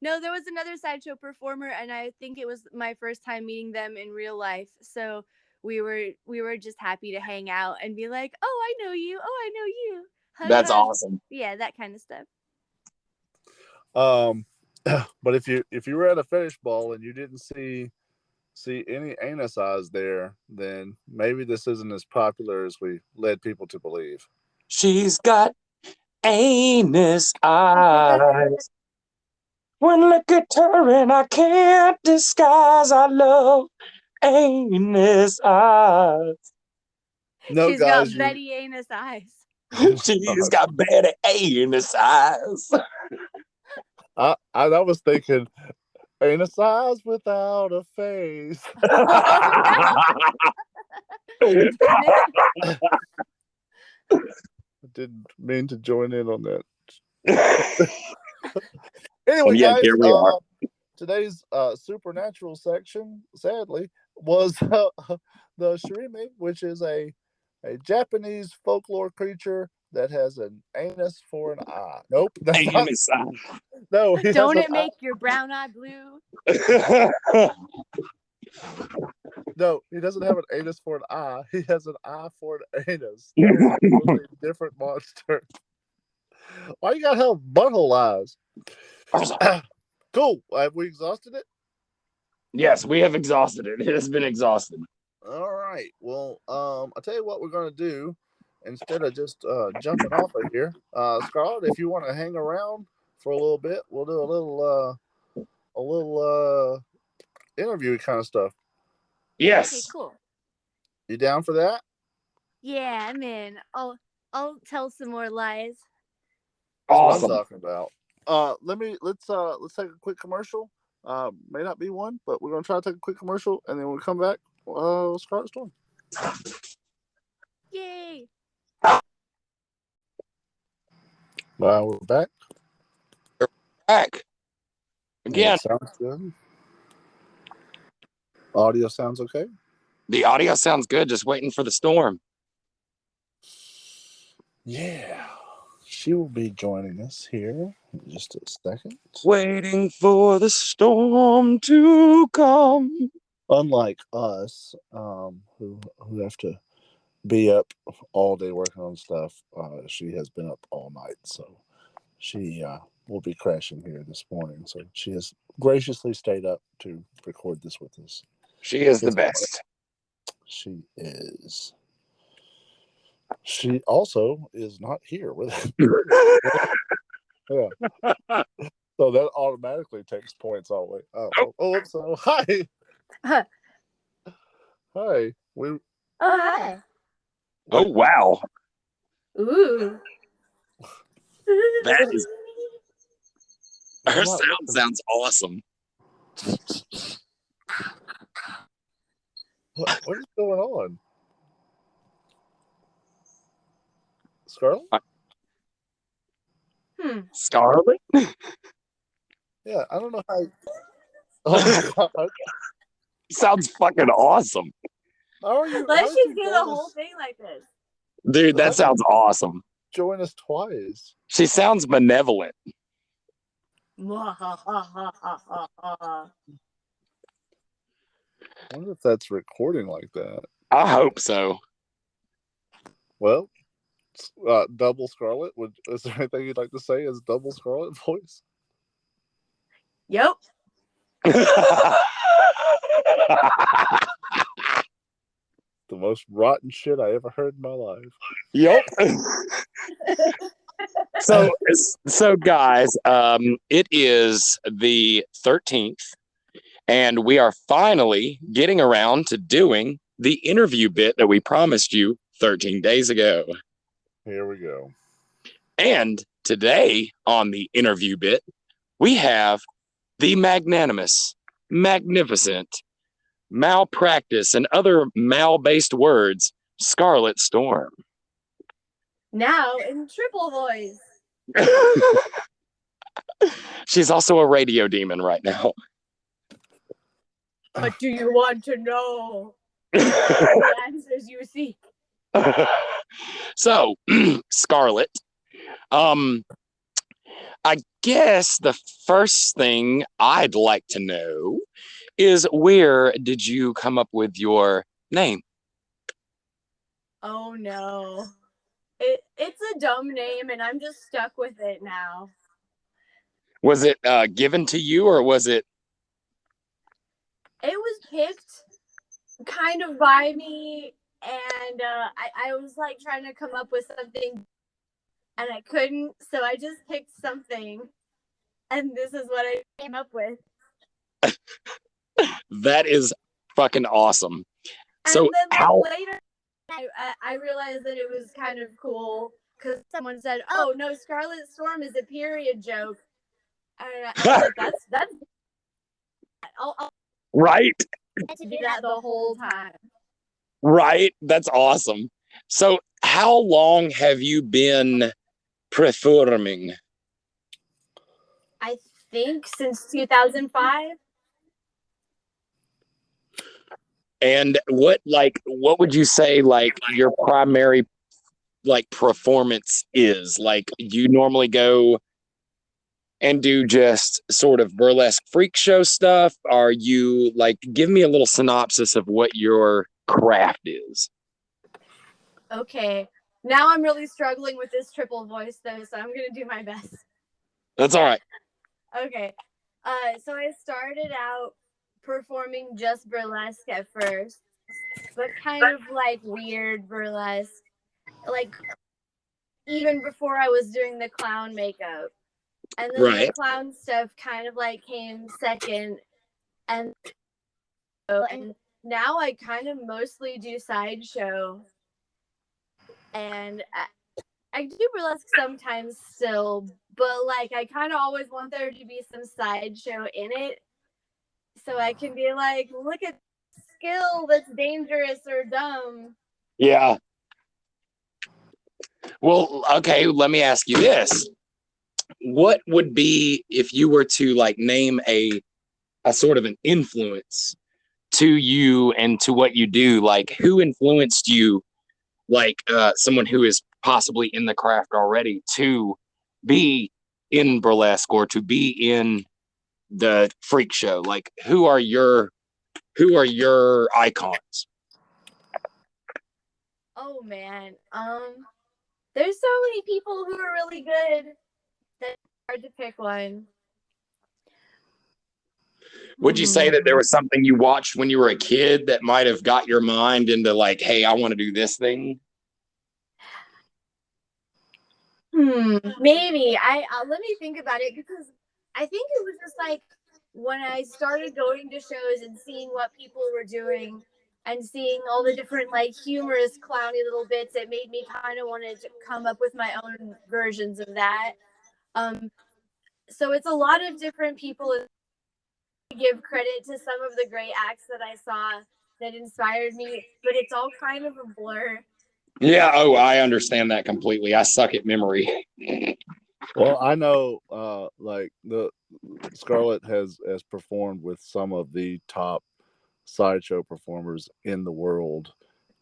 No, there was another sideshow performer, and I think it was my first time meeting them in real life. So we were just happy to hang out and be like, "Oh, I know you. Oh, I know you." That's awesome. Yeah, that kind of stuff. But if you were at a fetish ball and you didn't see any anus eyes there, then maybe this isn't as popular as we led people to believe. She's got anus eyes. When I look at her and I can't disguise, I love anus eyes. No, she's guys, got Betty anus eyes. She's got Betty anus eyes. I was thinking anus eyes without a face. I didn't mean to join in on that. Anyway, guys, here we are. Today's supernatural section, sadly, was the Shirime, which is a Japanese folklore creature that has an anus for an eye. Nope, that's anus not. No, don't it make your brown eye blue? No, he doesn't have an anus for an eye. He has an eye for an anus. That is a totally different monster. Why you gotta have butthole eyes? Cool. Have we exhausted it? Yes, we have exhausted it. It has been exhausted. All right. Well, I'll tell you what we're gonna do. Instead of just jumping off of here, Scarlett, if you want to hang around for a little bit, we'll do a little interview kind of stuff. Yes. Okay, cool. You down for that? Yeah, I'm in. I'll tell some more lies. That's what I'm talking about. Let's take a quick commercial. May not be one, but we're gonna try to take a quick commercial, and then we'll come back. Scarlett Storm. Yay! We're back. Back again. It sounds good. Audio sounds okay. The audio sounds good. Just waiting for the storm. Yeah, she will be joining us here in just a second. Waiting for the storm to come. Unlike us, who have to be up all day working on stuff, she has been up all night, so she will be crashing here this morning. So she has graciously stayed up to record this with us. She is the best. She is. She also is not here with us. Yeah. So that automatically takes points all the way. Oh, so hi. Huh. Hi. Oh, hi. Oh, wow. Ooh. That is. Her I'm not sound looking. sounds awesome. What is going on? Scarlett? Scarlett? Yeah, I don't know how. Oh my God. Sounds fucking awesome. How are you? Let's how did just you do join the whole us- thing like this. Dude, How that did sounds awesome. Join us twice. She sounds benevolent. I wonder if that's recording like that. I hope so. Well, double Scarlett. Is there anything you'd like to say as double Scarlett voice? Yep. The most rotten shit I ever heard in my life. Yep. So guys, it is the 13th, and we are finally getting around to doing the interview bit that we promised you 13 days ago. Here we go. And today on the interview bit, we have the magnanimous, magnificent, malpractice, and other mal-based words, Scarlett Storm. Now in triple voice. She's also a radio demon right now. What do you want to know? The answers you seek. So, Scarlett, I guess the first thing I'd like to know is, where did you come up with your name? Oh no. It's a dumb name and I'm just stuck with it now. Was it given to you, or was it? It was picked kind of by me, and I was like trying to come up with something and I couldn't, so I just picked something, and this is what I came up with. That is fucking awesome. And So then how? later I realized that it was kind of cool because someone said, "Oh no, Scarlett Storm is a period joke," and I was like, "That's I'll Right, do that the whole time." right. That's awesome. So how long have you been performing? I think since 2005. And what would you say your primary performance is? Like, you normally go and do just sort of burlesque freak show stuff? Are you give me a little synopsis of what your craft is? Okay, now I'm really struggling with this triple voice though, so I'm gonna do my best. That's all right. Okay, so I started out performing just burlesque at first, but kind of like weird burlesque, like even before I was doing the clown makeup. And then Right. the clown stuff kind of came second, and now I kind of mostly do sideshow, and I do burlesque sometimes still, but I kind of always want there to be some sideshow in it, so I can be like, look at skill that's dangerous or dumb. Yeah. Well, okay, let me ask you this. What would be if you were to like name a sort of an influence to you and to what you do? Like who influenced you, like someone who is possibly in the craft already, to be in burlesque or to be in the freak show? Like who are your icons? Oh man. There's so many people who are really good that it's hard to pick one. Would you say that there was something you watched when you were a kid that might have got your mind into like, hey, I want to do this thing? Maybe. Let me think about it, because I think it was just like when I started going to shows and seeing what people were doing and seeing all the different like humorous clowny little bits, it made me kind of want to come up with my own versions of that. So it's a lot of different people. Give credit to some of the great acts that I saw that inspired me, but it's all kind of a blur. Yeah, oh, I understand that completely. I suck at memory. Well, I know, like the Scarlett has performed with some of the top sideshow performers in the world,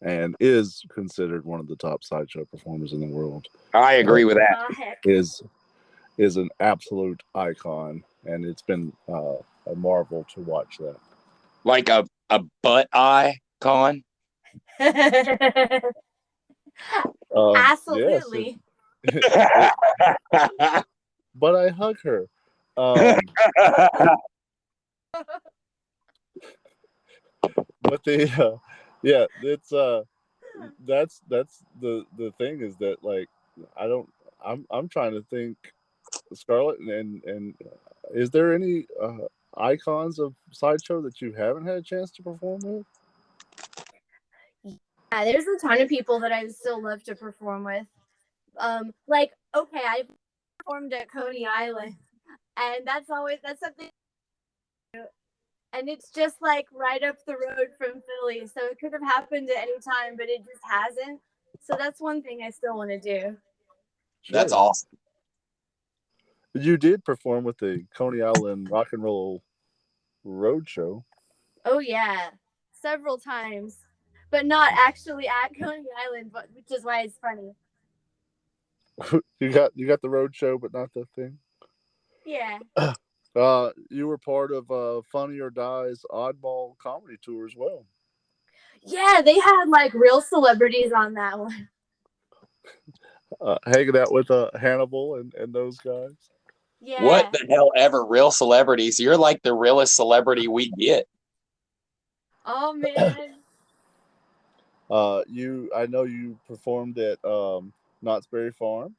and is considered one of the top sideshow performers in the world. I agree with that. Heck. Is an absolute icon, and it's been a marvel to watch that. Like a butt icon. Absolutely. Yes, but I hug her. But the yeah, it's that's the thing is that, like, I'm trying to think, Scarlett, and is there any icons of sideshow that you haven't had a chance to perform with? Yeah, there's a ton of people that I still love to perform with. Like, okay, I performed at Coney Island, and that's something, and it's just like right up the road from Philly, so it could have happened at any time, but it just hasn't. So that's one thing I still want to do. That's awesome. You did perform with the Coney Island Rock and Roll Roadshow. Oh yeah, several times, but not actually at Coney Island, but which is why it's funny. You got the Roadshow, but not the thing. Yeah. You were part of Funny or Die's Oddball Comedy Tour as well. Yeah, they had like real celebrities on that one. Hanging out with Hannibal and those guys. Yeah. What the hell ever, real celebrities? You're like the realest celebrity we get. Oh man. I know you performed at Knott's Berry Farm.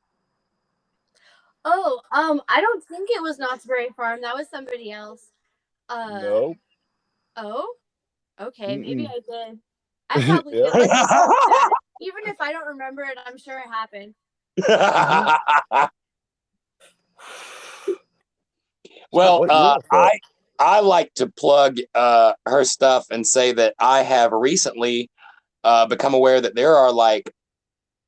Oh, I don't think it was Knott's Berry Farm. That was somebody else. No. Oh? Okay, maybe I did. I Yeah. probably did. Let's just say that. Even if I don't remember it, I'm sure it happened. Well, I like to plug her stuff and say that I have recently become aware that there are like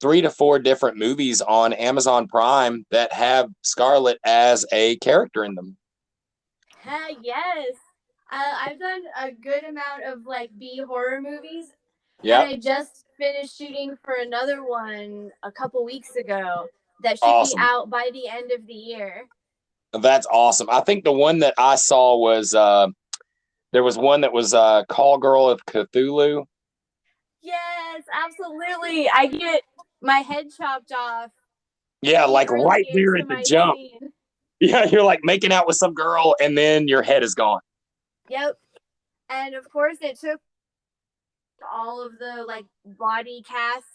3 to 4 different movies on Amazon Prime that have Scarlett as a character in them. Yes. I've done a good amount of like B horror movies. Yeah. And I just finished shooting for another one a couple weeks ago that should Awesome. be out by the end of the year. That's awesome. I think the one that I saw was there was one that was Call Girl of Cthulhu. Yes, absolutely. I get my head chopped off. Yeah, like right there at the jump. Scene. Yeah, you're like making out with some girl and then your head is gone. Yep. And of course it took all of the like body casts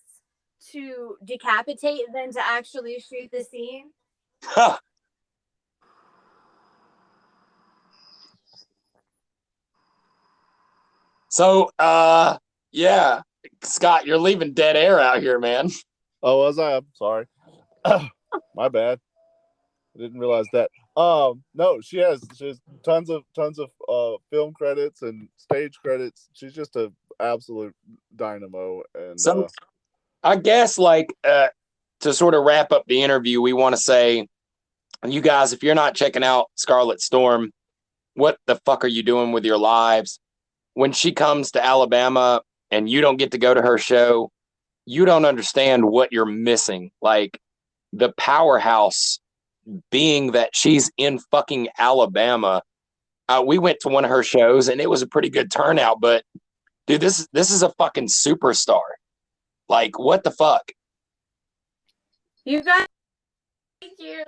to decapitate than to actually shoot the scene. Huh. So, yeah, Scott, you're leaving dead air out here, man. Oh, was I? I'm sorry. My bad. I didn't realize that. No, she has tons of film credits and stage credits. She's just a absolute dynamo. And so, I guess like to sort of wrap up the interview, we want to say, you guys, if you're not checking out Scarlett Storm, what the fuck are you doing with your lives? When she comes to Alabama and you don't get to go to her show, you don't understand what you're missing. Like, the powerhouse being that she's in fucking Alabama. We went to one of her shows and it was a pretty good turnout, but dude, this is a fucking superstar. Like, what the fuck? You guys, thank you.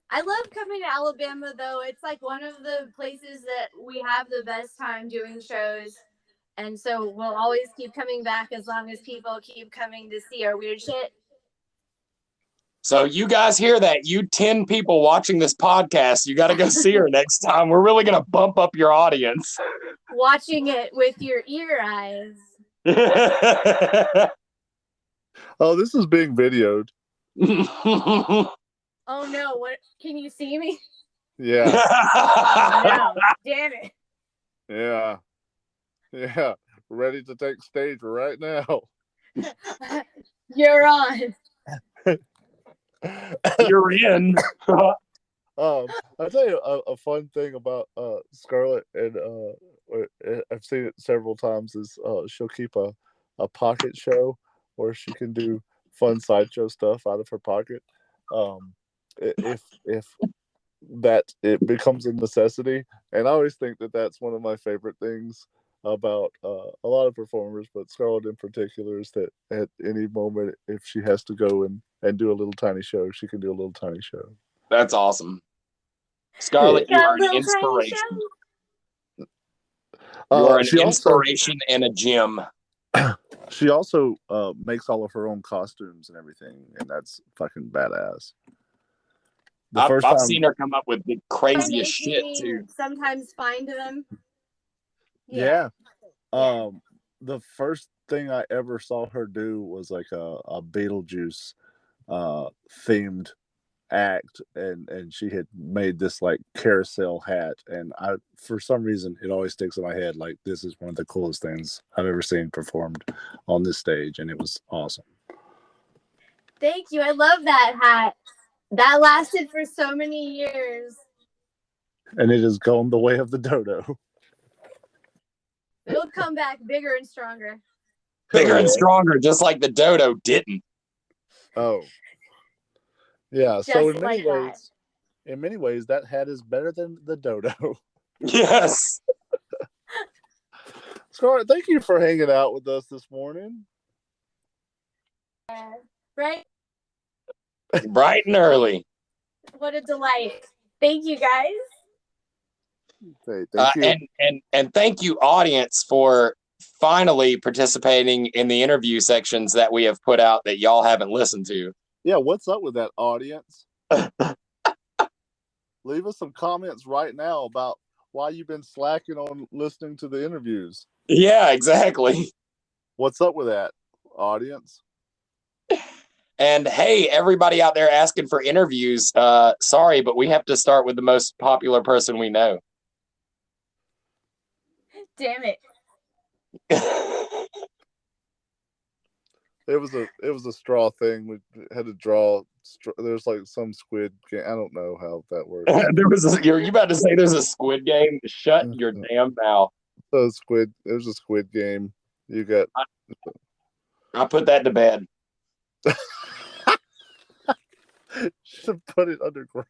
I love coming to Alabama, though. It's like one of the places that we have the best time doing shows. And so we'll always keep coming back as long as people keep coming to see our weird shit. So you guys hear that? You 10 people watching this podcast, you got to go see her next time. We're really going to bump up your audience. Watching it with your ear eyes. Oh, this is being videoed. Oh no, what, can you see me? Yeah. Oh, no. Damn it. Yeah. Yeah. Ready to take stage right now. You're on. You're in. I'll tell you a fun thing about Scarlett, and I've seen it several times, is she'll keep a pocket show where she can do fun sideshow stuff out of her pocket. If that it becomes a necessity, and I always think that that's one of my favorite things about a lot of performers, but Scarlett in particular, is that at any moment, if she has to go and do a little tiny show, she can do a little tiny show. That's awesome. Scarlett, you Got a are an little tiny inspiration. show. You are an She also- inspiration and a gem. She also makes all of her own costumes and everything, and that's fucking badass. I've seen her come up with the craziest shit too. Sometimes find them. Yeah. The first thing I ever saw her do was like a Beetlejuice themed act, and she had made this like carousel hat, and I, for some reason, it always sticks in my head, like, this is one of the coolest things I've ever seen performed on this stage, and it was awesome. Thank you. I love that hat. That lasted for so many years. And it has gone the way of the dodo. It'll come back bigger and stronger. Bigger and stronger, just like the dodo didn't. Oh. Yeah, Just so in like many ways, that hat is better than the dodo. Yes. Scarlett, thank you for hanging out with us this morning. Right? Bright and early. What a delight. Thank you, guys. Hey, thank you. And thank you, audience, for finally participating in the interview sections that we have put out that y'all haven't listened to. Yeah, what's up with that, audience? Leave us some comments right now about why you've been slacking on listening to the interviews. Yeah, exactly. What's up with that, audience? And hey, everybody out there asking for interviews, sorry, but we have to start with the most popular person we know. Damn it. It was a straw thing. We had to draw. There's like some squid game. I don't know how that works. You're about to say there's a squid game? Shut your damn mouth. So it was a squid game. You got. I put that to bed. Should put it underground.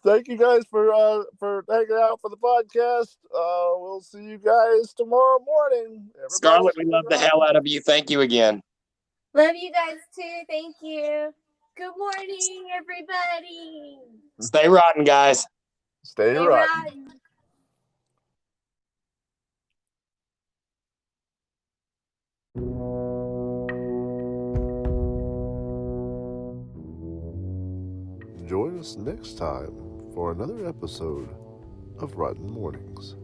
Thank you guys for hanging out for the podcast. We'll see you guys tomorrow morning. Everybody, Scarlett, we love the hell out of you. Thank you again. Love you guys too. Thank you. Good morning, everybody. Stay rotten, guys. Stay rotten. Join us next time for another episode of Rotten Mournings.